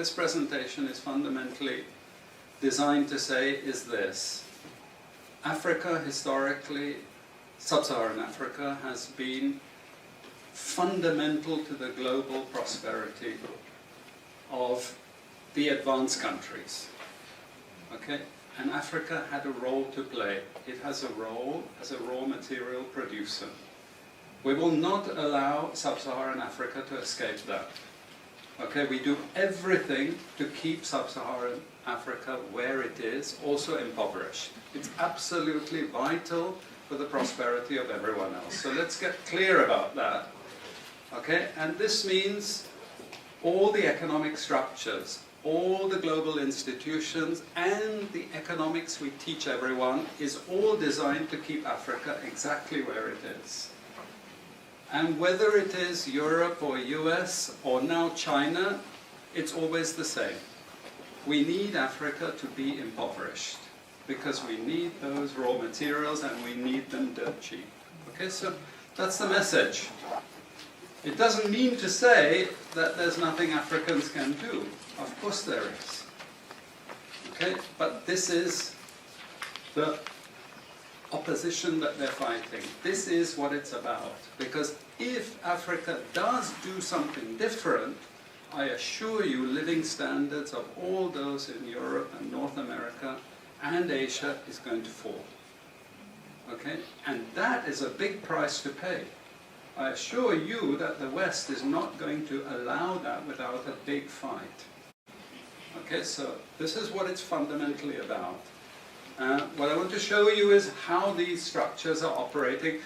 this presentation is fundamentally designed to say is this. Africa, historically, sub-Saharan Africa, has been fundamental to the global prosperity of the advanced countries. Okay? And Africa had a role to play. It has a role as a raw material producer. We will not allow sub-Saharan Africa to escape that. Okay, we do everything to keep sub-Saharan Africa where it is, also impoverished. It's absolutely vital for the prosperity of everyone else. So let's get clear about that. Okay, and this means all the economic structures, all the global institutions, and the economics we teach everyone is all designed to keep Africa exactly where it is. And whether it is Europe or US or now China, it's always the same. We need Africa to be impoverished because we need those raw materials and we need them dirt cheap. Okay, so that's the message. It doesn't mean to say that there's nothing Africans can do. Of course there is. Okay, but this is the opposition that they're fighting. This is what it's about. Because if Africa does do something different, I assure you living standards of all those in Europe and North America and Asia is going to fall. Okay? And that is a big price to pay. I assure you that the West is not going to allow that without a big fight. Okay, so this is what it's fundamentally about. What I want to show you is how these structures are operating.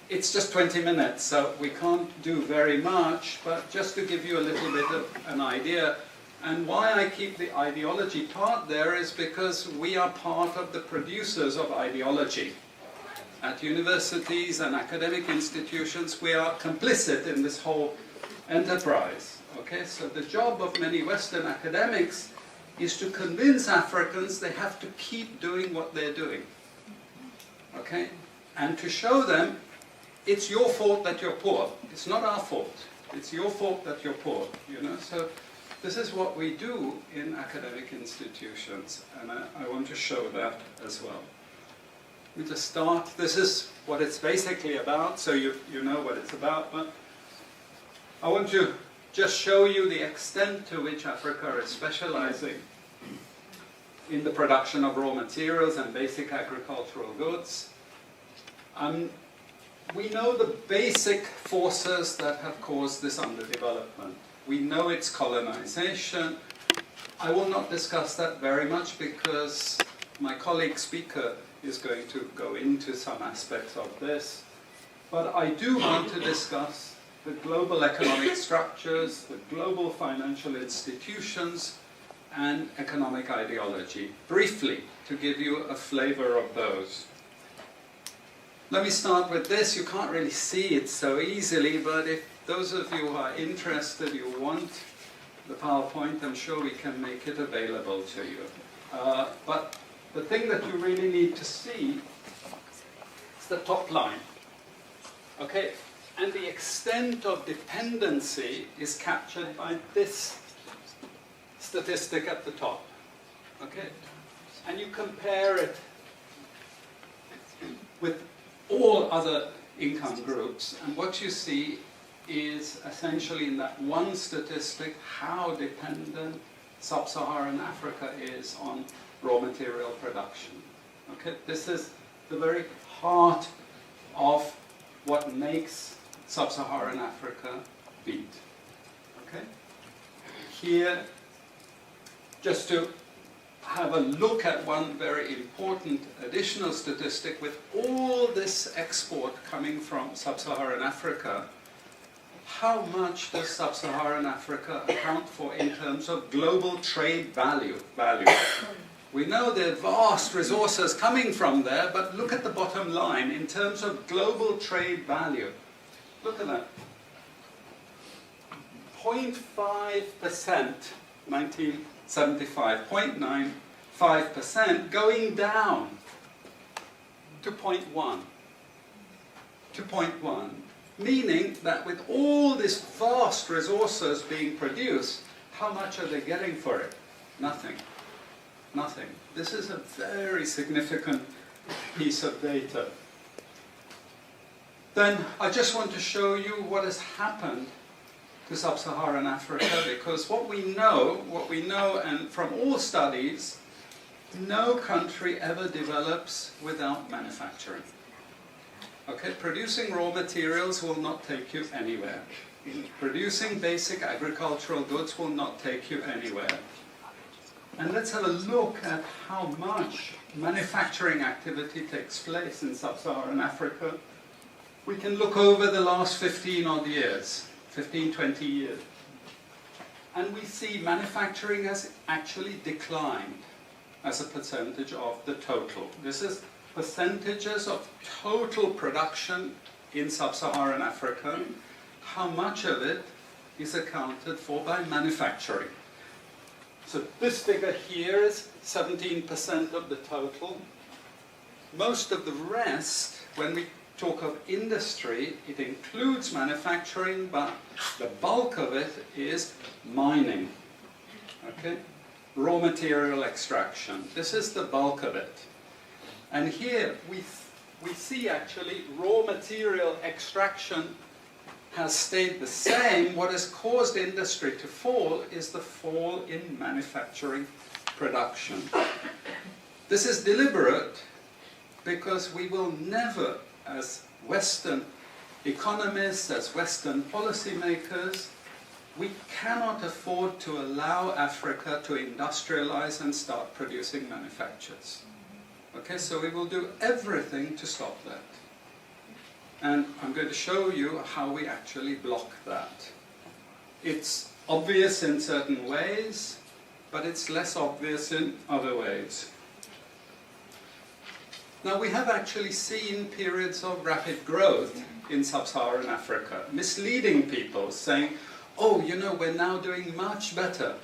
It's just 20 minutes, so we can't do very much, but just to give you a little bit of an idea. And why I keep the ideology part there is because we are part of the producers of ideology. At universities and academic institutions, we are complicit in this whole enterprise. Okay, so the job of many Western academics is to convince Africans they have to keep doing what they're doing. Okay, and to show them it's your fault that you're poor. It's not our fault. It's your fault that you're poor. You know, so this is what we do in academic institutions, and I want to show that as well. We just start. This is what it's basically about, so you know what it's about. But I want to just show you the extent to which Africa is specializing in the production of raw materials and basic agricultural goods. We know the basic forces that have caused this underdevelopment. We know it's colonization. I will not discuss that very much because my colleague speaker is going to go into some aspects of this. But I do want to discuss the global economic structures, the global financial institutions, and economic ideology, briefly, to give you a flavor of those. Let me start with this. You can't really see it so easily, but if those of you who are interested, you want the PowerPoint, I'm sure we can make it available to you. But the thing that you really need to see is the top line. Okay? And the extent of dependency is captured by this statistic at the top. Okay? And you compare it with all other income groups, and what you see is essentially in that one statistic how dependent sub-Saharan Africa is on raw material production. Okay? This is the very heart of what makes sub-Saharan Africa beat. Okay? Here, just to have a look at one very important additional statistic, with all this export coming from sub-Saharan Africa, how much does sub-Saharan Africa account for in terms of global trade value? We know there are vast resources coming from there, but look at the bottom line in terms of global trade value. Look at that. 0.5%, 1975, 0.95% going down to 0.1. To 0.1. Meaning that with all these vast resources being produced, How much are they getting for it? Nothing. Nothing. This is a very significant piece of data. Then I just want to show you what has happened to sub-Saharan Africa, because what we know, and from all studies, no country ever develops without manufacturing. Okay, producing raw materials will not take you anywhere. Producing basic agricultural goods will not take you anywhere. And let's have a look at how much manufacturing activity takes place in sub-Saharan Africa. We can look over the last 15 odd years, 15, 20 years. And we see manufacturing has actually declined as a percentage of the total. This is percentages of total production in sub-Saharan Africa. How much of it is accounted for by manufacturing? So this figure here is 17% of the total. Most of the rest, when we talk of industry, it includes manufacturing, but the bulk of it is mining. Okay? Raw material extraction. This is the bulk of it. And here we see actually raw material extraction has stayed the same. What has caused industry to fall is the fall in manufacturing production. This is deliberate because we will never, as Western economists, as Western policymakers, we cannot afford to allow Africa to industrialize and start producing manufactures. Okay, so we will do everything to stop that. And I'm going to show you how we actually block that. It's obvious in certain ways, but it's less obvious in other ways. Now, we have actually seen periods of rapid growth in sub-Saharan Africa, misleading people, saying, oh, you know, we're now doing much better.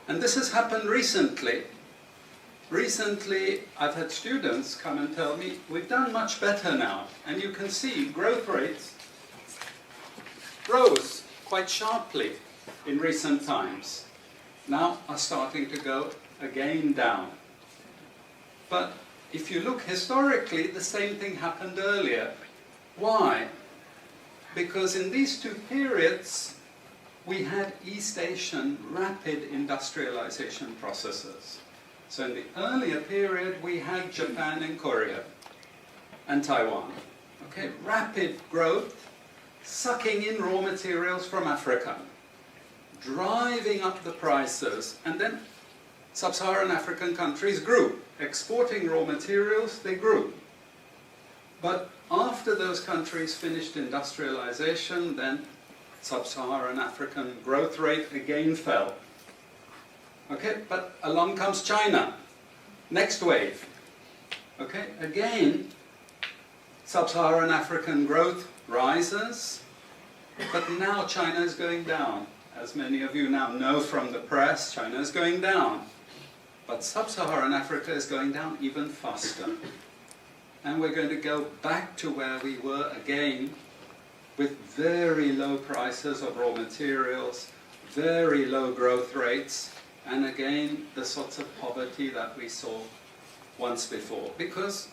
And this has happened recently. Recently, I've had students come and tell me, we've done much better now. And you can see growth rates rose quite sharply in recent times. Now are starting to go again down. But if you look historically, the same thing happened earlier. Why? Because in these two periods, we had East Asian rapid industrialization processes. So in the earlier period, we had Japan and Korea and Taiwan. Okay, rapid growth, sucking in raw materials from Africa, driving up the prices, and then sub-Saharan African countries grew. Exporting raw materials, they grew. But after those countries finished industrialization, then sub-Saharan African growth rate again fell. Okay, but along comes China. Next wave. Okay, again, sub-Saharan African growth rises, but now China is going down. As many of you now know from the press, China is going down. But sub-Saharan Africa is going down even faster. And we're going to go back to where we were again, with very low prices of raw materials, very low growth rates, and again, the sorts of poverty that we saw once before. Because,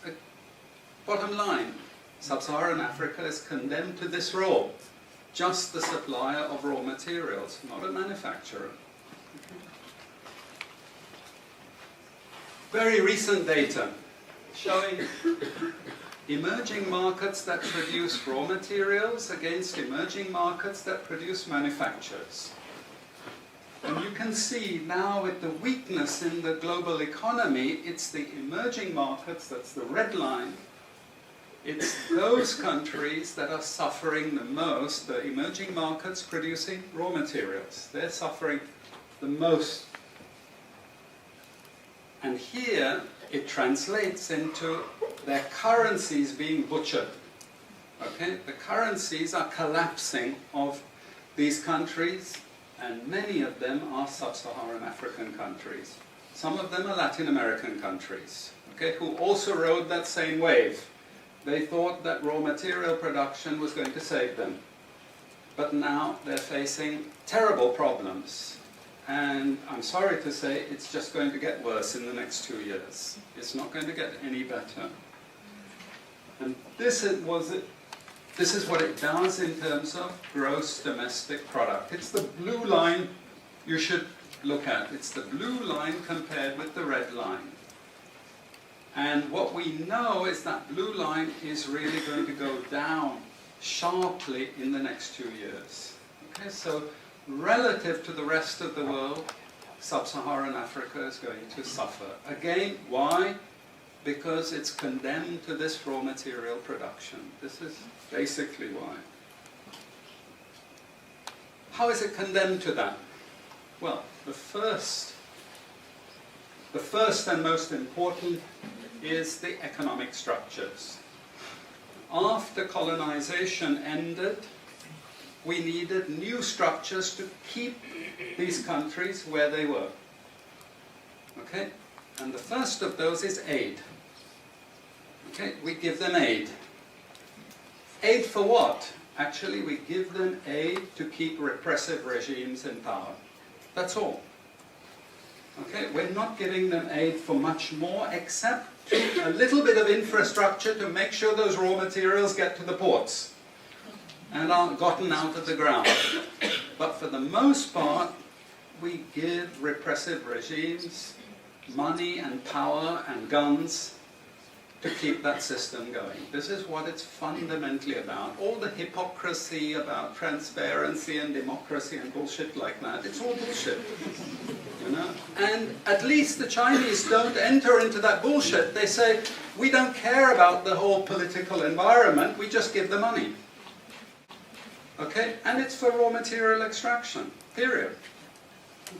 bottom line, sub-Saharan Africa is condemned to this role. Just the supplier of raw materials, not a manufacturer. Very recent data showing emerging markets that produce raw materials against emerging markets that produce manufactures. And you can see now with the weakness in the global economy, it's the emerging markets, that's the red line. It's those countries that are suffering the most, the emerging markets producing raw materials. They're suffering the most. And here it translates into their currencies being butchered. Okay? The currencies are collapsing of these countries, and many of them are sub-Saharan African countries. Some of them are Latin American countries, okay, who also rode that same wave. They thought that raw material production was going to save them. But now they're facing terrible problems. And I'm sorry to say, it's just going to get worse in the next 2 years. It's not going to get any better. And this is what it does in terms of gross domestic product. It's the blue line you should look at. It's the blue line compared with the red line. And what we know is that blue line is really going to go down sharply in the next 2 years. Okay, so relative to the rest of the world, sub-Saharan Africa is going to suffer. Again, why? Because it's condemned to this raw material production. This is basically why. How is it condemned to that? Well, the first and most important is the economic structures. After colonization ended, we needed new structures to keep these countries where they were. Okay? And the first of those is aid. Okay? We give them aid. Aid for what? Actually, we give them aid to keep repressive regimes in power. That's all. Okay? We're not giving them aid for much more, except a little bit of infrastructure to make sure those raw materials get to the ports and aren't gotten out of the ground. But for the most part, we give repressive regimes money and power and guns to keep that system going. This is what it's fundamentally about. All the hypocrisy about transparency and democracy and bullshit like that, it's all bullshit. You know? And at least the Chinese don't enter into that bullshit. They say, we don't care about the whole political environment, we just give the money. Okay? And it's for raw material extraction, period.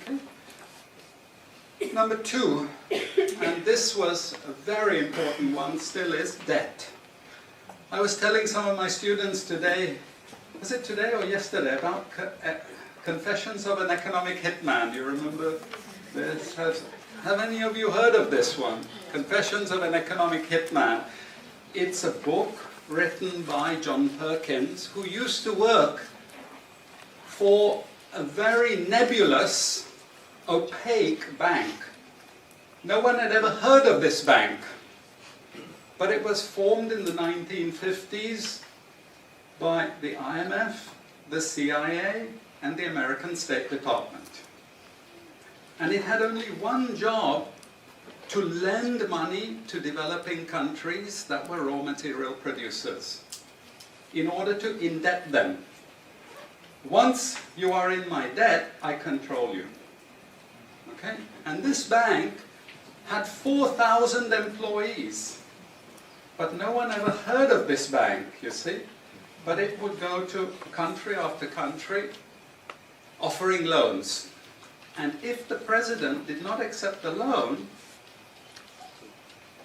Okay? Number 2, and this was a very important one, still is, debt. I was telling some of my students today, was it today or yesterday, about Confessions of an Economic Hitman. You remember this? Have any of you heard of this one? Confessions of an Economic Hitman. It's a book written by John Perkins, who used to work for a very nebulous, opaque bank. No one had ever heard of this bank, but it was formed in the 1950s by the IMF, the CIA, and the American State Department. And it had only one job: to lend money to developing countries that were raw material producers in order to indebt them. Once you are in my debt, I control you. Okay? And this bank had 4,000 employees. But no one ever heard of this bank, you see. But it would go to country after country offering loans. And if the president did not accept the loan,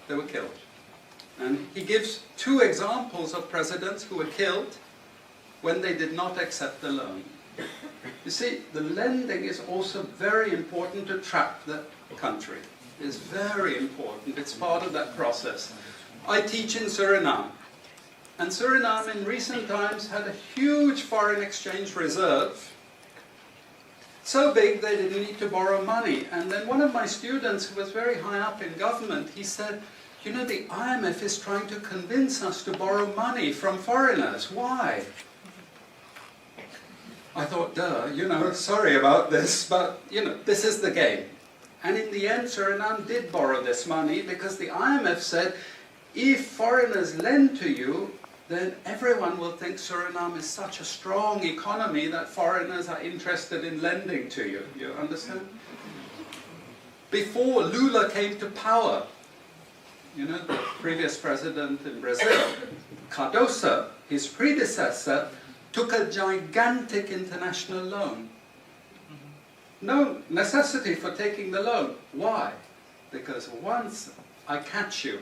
they were killed. And he gives 2 examples of presidents who were killed when they did not accept the loan. You see, the lending is also very important to trap the country. It's very important. It's part of that process. I teach in Suriname. And Suriname in recent times had a huge foreign exchange reserve. So big they didn't need to borrow money. And then one of my students, who was very high up in government, he said, you know, the IMF is trying to convince us to borrow money from foreigners. Why? I thought, duh, you know, sorry about this, but, you know, this is the game. And in the end, Suriname did borrow this money because the IMF said, if foreigners lend to you, then everyone will think Suriname is such a strong economy that foreigners are interested in lending to you. You understand? Before Lula came to power, you know, the previous president in Brazil, Cardoso, his predecessor, took a gigantic international loan. No necessity for taking the loan. Why? Because once I catch you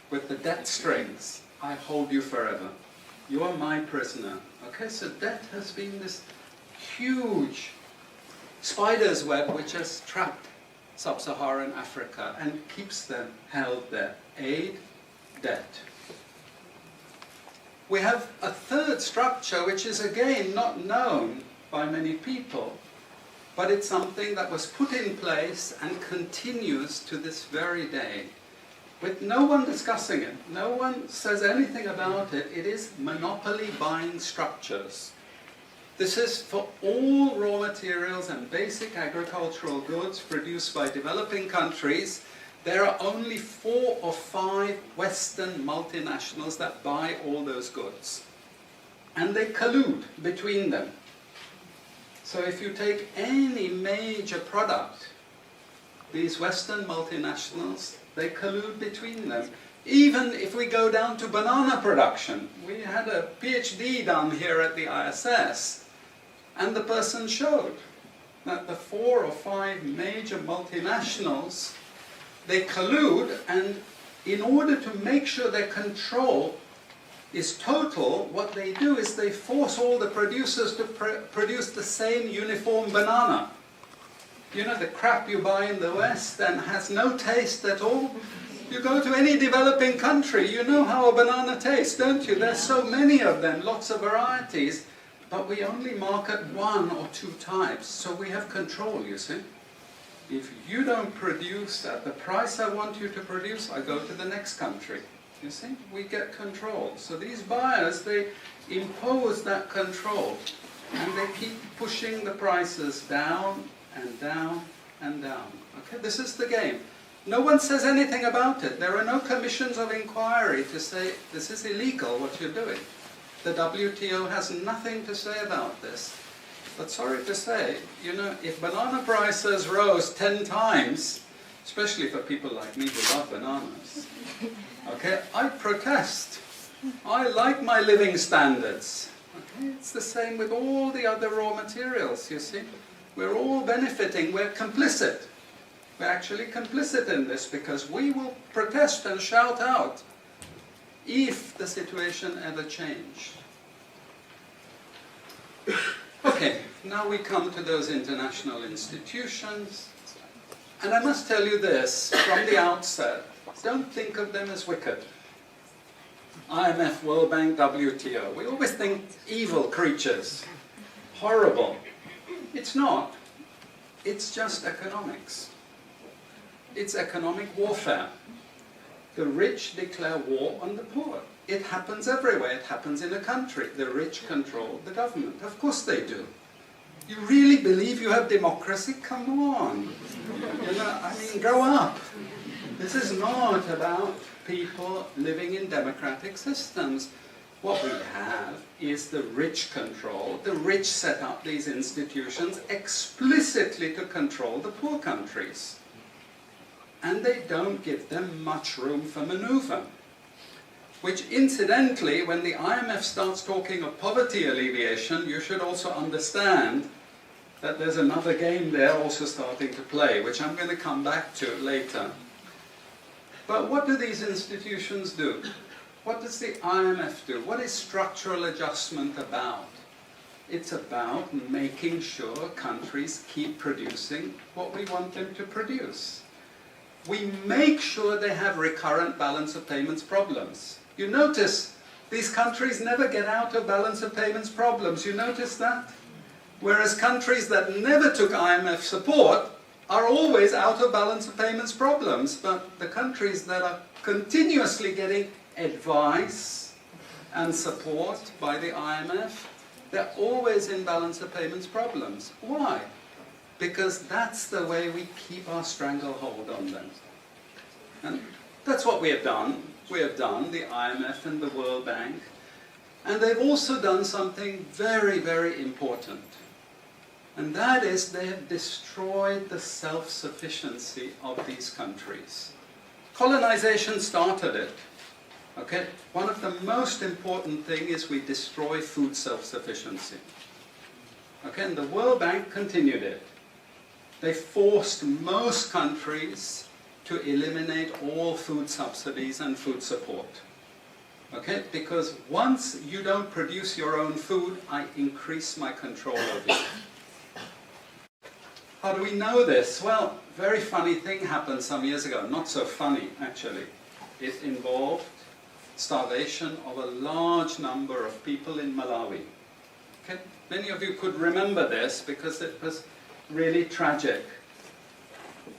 with the debt strings, I hold you forever. You are my prisoner. Okay, so debt has been this huge spider's web which has trapped sub-Saharan Africa and keeps them held there. Aid, debt. We have a third structure which is again not known by many people, but it's something that was put in place and continues to this very day, with no one discussing it. No one says anything about it. It is monopoly buying structures. This is for all raw materials and basic agricultural goods produced by developing countries. There are only 4 or 5 Western multinationals that buy all those goods. And they collude between them. So if you take any major product, these Western multinationals, they collude between them. Even if we go down to banana production, we had a PhD done here at the ISS, and the person showed that the 4 or 5 major multinationals, they collude, and in order to make sure their control is total, what they do is they force all the producers to produce the same uniform banana. You know, the crap you buy in the West and has no taste at all. You go to any developing country, you know how a banana tastes, don't you? There's so many of them, lots of varieties, but we only market 1 or 2 types, so we have control, you see. If you don't produce at the price I want you to produce, I go to the next country. You see, we get control. So these buyers, they impose that control, and they keep pushing the prices down and down and down. Okay, this is the game. No one says anything about it. There are no commissions of inquiry to say, this is illegal, what you're doing. The WTO has nothing to say about this. But sorry to say, you know, if banana prices rose 10 times, especially for people like me who love bananas, okay, I protest. I like my living standards. Okay, it's the same with all the other raw materials, you see. We're all benefiting, we're complicit. We're actually complicit in this because we will protest and shout out if the situation ever changed. Okay, now we come to those international institutions. And I must tell you this, from the outset, don't think of them as wicked. IMF, World Bank, WTO. We always think evil creatures, horrible. It's not. It's just economics. It's economic warfare. The rich declare war on the poor. It happens everywhere. It happens in a country. The rich control the government. Of course they do. You really believe you have democracy? Come on. You know, I mean, grow up. This is not about people living in democratic systems. What we have is the rich control. The rich set up these institutions explicitly to control the poor countries. And they don't give them much room for maneuver. Which incidentally, when the IMF starts talking of poverty alleviation, you should also understand that there's another game there also starting to play, which I'm going to come back to later. But what do these institutions do? What does the IMF do? What is structural adjustment about? It's about making sure countries keep producing what we want them to produce. We make sure they have recurrent balance of payments problems. You notice these countries never get out of balance of payments problems. You notice that? Whereas countries that never took IMF support are always out of balance of payments problems. But the countries that are continuously getting advice and support by the IMF, they're always in balance of payments problems. Why? Because that's the way we keep our stranglehold on them. And that's what we have done. We have done, the IMF and the World Bank. And they've also done something very, very important. And that is they have destroyed the self-sufficiency of these countries. Colonization started it. Okay? One of the most important things is we destroy food self-sufficiency. Okay? And the World Bank continued it. They forced most countries to eliminate all food subsidies and food support. Okay? Because once you don't produce your own food, I increase my control over you. How do we know this? Well, very funny thing happened some years ago. Not so funny, actually. It involved starvation of a large number of people in Malawi. Okay? Many of you could remember this because it was really tragic.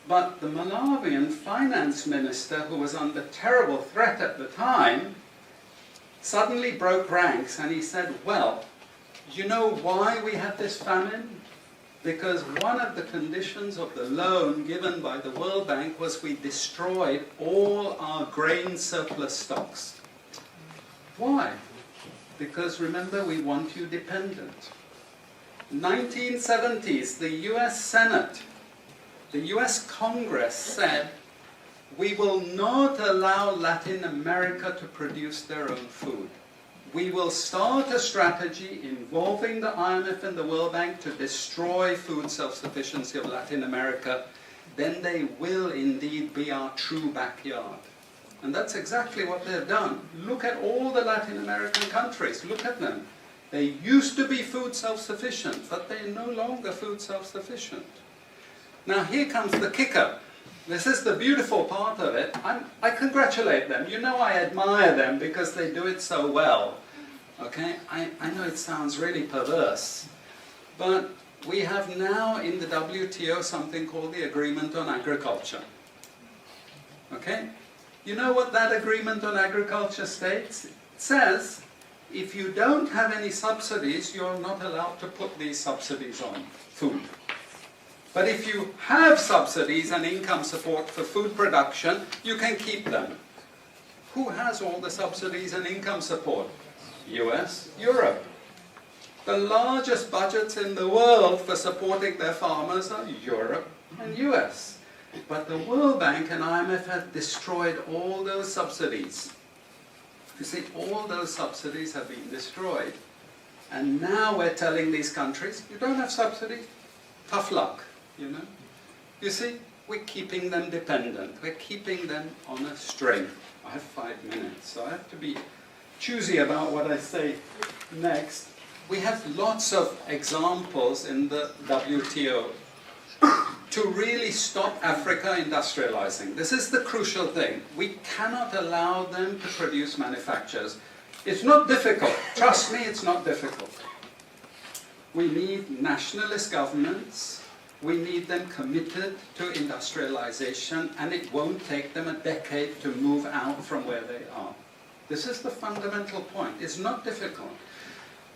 But the Malawian finance minister, who was under terrible threat at the time, suddenly broke ranks and he said, well, you know why we had this famine? Because one of the conditions of the loan given by the World Bank was we destroyed all our grain surplus stocks. Why? Because remember, we want you dependent. 1970s, the US Senate, the US Congress said, we will not allow Latin America to produce their own food. We will start a strategy involving the IMF and the World Bank to destroy food self-sufficiency of Latin America. Then they will indeed be our true backyard. And that's exactly what they've done. Look at all the Latin American countries. Look at them. They used to be food self-sufficient, but they're no longer food self-sufficient. Now here comes the kicker. This is the beautiful part of it. I congratulate them. You know, I admire them because they do it so well. Okay? I know it sounds really perverse, but we have now in the WTO something called the Agreement on Agriculture. Okay? You know what that Agreement on Agriculture states? It says, if you don't have any subsidies, you're not allowed to put these subsidies on food. But if you have subsidies and income support for food production, you can keep them. Who has all the subsidies and income support? US, Europe. The largest budgets in the world for supporting their farmers are Europe and US. But the World Bank and IMF have destroyed all those subsidies. You see, all those subsidies have been destroyed. And now we're telling these countries, you don't have subsidies, tough luck. You know? You see, we're keeping them dependent. We're keeping them on a string. I have 5 minutes, so I have to be choosy about what I say next. We have lots of examples in the WTO to really stop Africa industrializing. This is the crucial thing. We cannot allow them to produce manufacturers. It's not difficult. Trust me, it's not difficult. We need nationalist governments. We need them committed to industrialization, and it won't take them a decade to move out from where they are. This is the fundamental point. It's not difficult.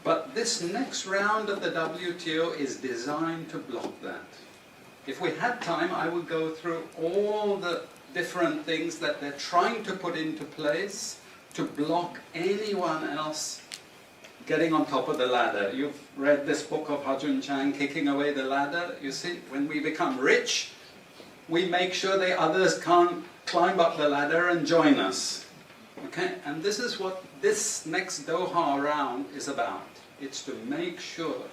But this next round of the WTO is designed to block that. If we had time, I would go through all the different things that they're trying to put into place to block anyone else getting on top of the ladder. You've read this book of Hajun Chang, Kicking Away the Ladder. You see, when we become rich, we make sure the others can't climb up the ladder and join us. Okay? And this is what this next Doha round is about. It's to make sure,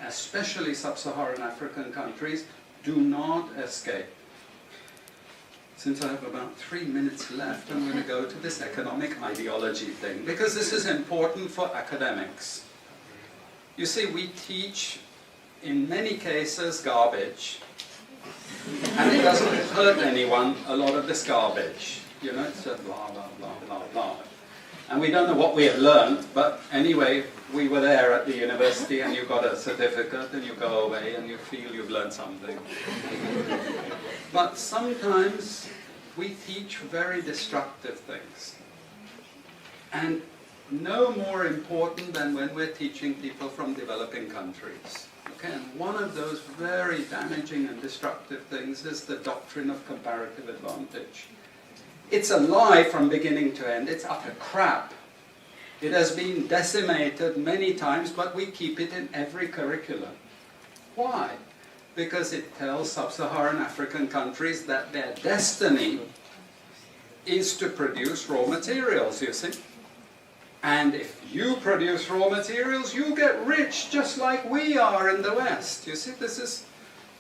especially sub-Saharan African countries, do not escape. Since I have about 3 minutes left, I'm going to go to this economic ideology thing, because this is important for academics. You see, we teach, in many cases, garbage, and it doesn't hurt anyone, a lot of this garbage. You know, it's just blah, blah, blah, blah, blah. And we don't know what we have learned, but anyway, we were there at the university and you got a certificate and you go away and you feel you've learned something. But sometimes we teach very destructive things. And no more important than when we're teaching people from developing countries. Okay, and one of those very damaging and destructive things is the doctrine of comparative advantage. It's a lie from beginning to end. It's utter crap. It has been decimated many times, but we keep it in every curriculum. Why? Because it tells sub-Saharan African countries that their destiny is to produce raw materials, you see. And if you produce raw materials, you get rich just like we are in the West. You see, this is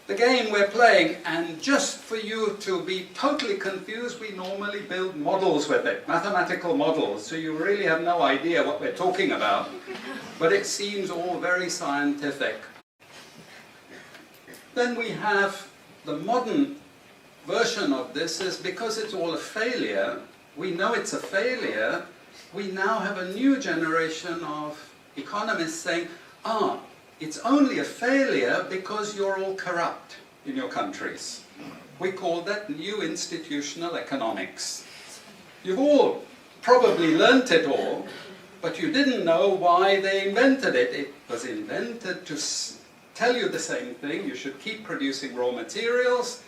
the game we're playing, and just for you to be totally confused, we normally build models with it, mathematical models, so you really have no idea what we're talking about. But it seems all very scientific. Then we have the modern version of this is because it's all a failure, we know it's a failure, we now have a new generation of economists saying, It's only a failure because you're all corrupt in your countries. We call that new institutional economics. You've all probably learnt it all, but you didn't know why they invented it. It was invented to tell you the same thing. You should keep producing raw materials.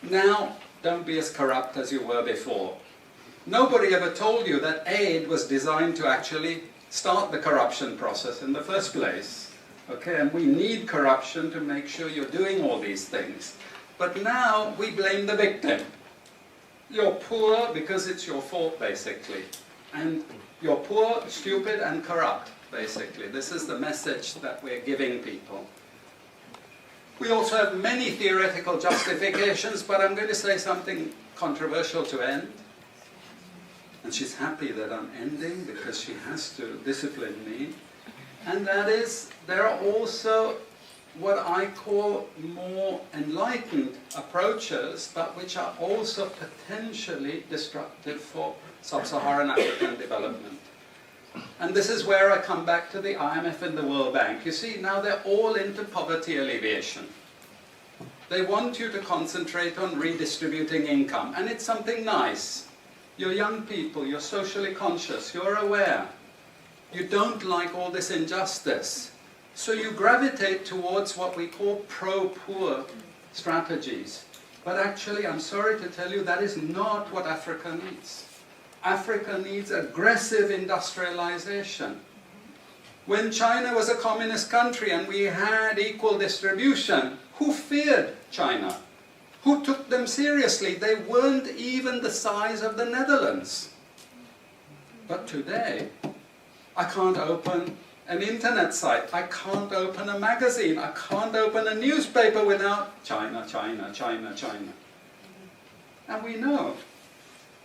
Now, don't be as corrupt as you were before. Nobody ever told you that aid was designed to actually start the corruption process in the first place. Okay, and we need corruption to make sure you're doing all these things. But now we blame the victim. You're poor because it's your fault, basically. And you're poor, stupid, and corrupt, basically. This is the message that we're giving people. We also have many theoretical justifications, but I'm going to say something controversial to end. And she's happy that I'm ending because she has to discipline me. And that is, there are also what I call more enlightened approaches, but which are also potentially destructive for sub-Saharan African development. And this is where I come back to the IMF and the World Bank. You see, now they're all into poverty alleviation. They want you to concentrate on redistributing income, and it's something nice. You're young people, you're socially conscious, you're aware. You don't like all this injustice. So you gravitate towards what we call pro-poor strategies. But actually, I'm sorry to tell you, that is not what Africa needs. Africa needs aggressive industrialization. When China was a communist country and we had equal distribution, who feared China? Who took them seriously? They weren't even the size of the Netherlands. But today, I can't open an internet site, I can't open a magazine, I can't open a newspaper without China, China, China, China. And we know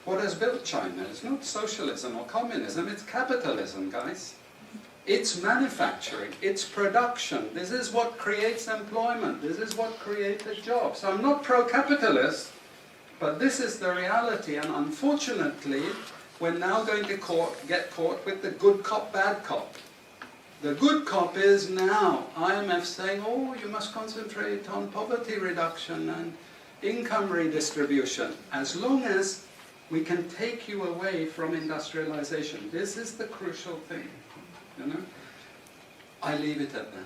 what has built China is not socialism or communism, it's capitalism, guys. It's manufacturing, it's production. This is what creates employment, this is what created jobs. I'm not pro-capitalist, but this is the reality, and unfortunately, we're now going to get caught with the good cop, bad cop. The good cop is now IMF saying, oh, you must concentrate on poverty reduction and income redistribution, as long as we can take you away from industrialization. This is the crucial thing, you know. I leave it at that.